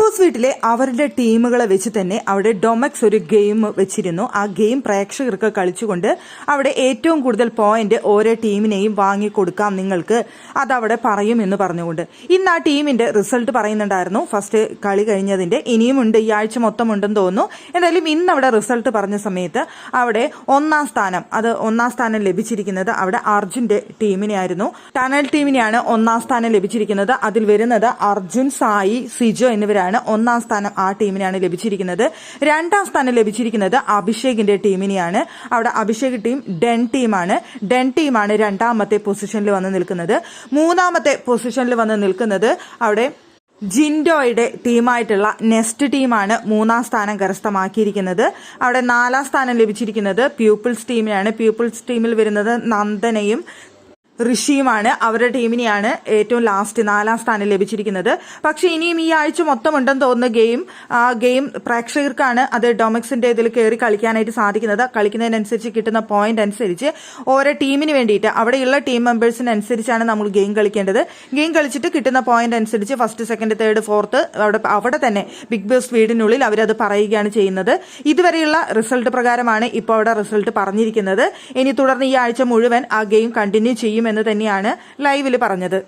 Boss വീട്ടിലെ അവരുടെ ടീമുകളെ വെച്ച് തന്നെ അവിടെ ഡൊമക്സ് ഒരു ഗെയിം വെച്ചിരുന്നു. ആ ഗെയിം പ്രേക്ഷകർക്ക് കളിച്ചുകൊണ്ട് അവിടെ ഏറ്റവും കൂടുതൽ പോയിന്റ് ഓരോ ടീമിനെയും വാങ്ങിക്കൊടുക്കാം നിങ്ങൾക്ക്, അതവിടെ പറയും എന്ന് പറഞ്ഞുകൊണ്ട് ഇന്ന് ആ ടീമിന്റെ റിസൾട്ട് പറയുന്നുണ്ടായിരുന്നു. ഫസ്റ്റ് കളി കഴിഞ്ഞതിന്റെ ഇനിയും ഉണ്ട്, ഈ ആഴ്ച മൊത്തം ഉണ്ടെന്ന് തോന്നുന്നു. എന്തായാലും ഇന്ന് അവിടെ റിസൾട്ട് പറഞ്ഞ സമയത്ത് അവിടെ ഒന്നാം സ്ഥാനം ലഭിച്ചിരിക്കുന്നത് അവിടെ അർജുന്റെ ടീമിനെയായിരുന്നു. ടണൽ ടീമിനെയാണ് ഒന്നാം സ്ഥാനം ലഭിച്ചിരിക്കുന്നത്. അതിൽ വരുന്നത് അർജുൻ, സായി, സിജോ എന്നിവരാണ്. ഒന്നാം സ്ഥാനം ആ ടീമിനാണ് ലഭിച്ചിരിക്കുന്നത്. രണ്ടാം സ്ഥാനം ലഭിച്ചിരിക്കുന്നത് അഭിഷേകിന്റെ ടീമിനെയാണ്. അവിടെ അഭിഷേക് ടീം ഡെൻ ടീമാണ് രണ്ടാമത്തെ പൊസിഷനിൽ വന്ന് നിൽക്കുന്നത്. മൂന്നാമത്തെ പൊസിഷനിൽ വന്ന് നിൽക്കുന്നത് അവിടെ ജിൻഡോയുടെ ടീമായിട്ടുള്ള നെസ്റ്റ് ടീമാണ് മൂന്നാം സ്ഥാനം കരസ്ഥമാക്കിയിരിക്കുന്നത്. അവിടെ നാലാം സ്ഥാനം ലഭിച്ചിരിക്കുന്നത് പീപ്പിൾസ് ടീമിനാണ്. പീപ്പിൾസ് ടീമിൽ വരുന്നത് നന്ദനയും ഋഷിയുമാണ്. അവരുടെ ടീമിനെയാണ് ഏറ്റവും ലാസ്റ്റ് നാലാം സ്ഥാനം ലഭിച്ചിരിക്കുന്നത്. പക്ഷെ ഇനിയും ഈ ആഴ്ച മൊത്തം ഉണ്ടെന്ന് തോന്നുന്ന ഗെയിം പ്രേക്ഷകർക്കാണ് അത് ഡൊമക്സിന്റെ ഇതിൽ കയറി കളിക്കാനായിട്ട് സാധിക്കുന്നത്. കളിക്കുന്നതിനനുസരിച്ച് കിട്ടുന്ന പോയിന്റ് അനുസരിച്ച് ഓരോ ടീമിന് വേണ്ടിയിട്ട് അവിടെയുള്ള ടീം മെമ്പേഴ്സിനനുസരിച്ചാണ് നമ്മൾ ഗെയിം കളിക്കേണ്ടത്. ഗെയിം കളിച്ചിട്ട് കിട്ടുന്ന പോയിന്റ് അനുസരിച്ച് ഫസ്റ്റ്, സെക്കൻഡ്, തേർഡ്, ഫോർത്ത് അവിടെ തന്നെ ബിഗ് ബോസ് വീടിനുള്ളിൽ അവരത് പറയുകയാണ് ചെയ്യുന്നത്. ഇതുവരെയുള്ള റിസൾട്ട് പ്രകാരമാണ് ഇപ്പോൾ അവിടെ റിസൾട്ട് പറഞ്ഞിരിക്കുന്നത്. ഇനി തുടർന്ന് ഈ ആഴ്ച മുഴുവൻ ആ ഗെയിം കണ്ടിന്യൂ ചെയ്യും എന്ന് തന്നെയാണ് ലൈവിൽ പറഞ്ഞത്.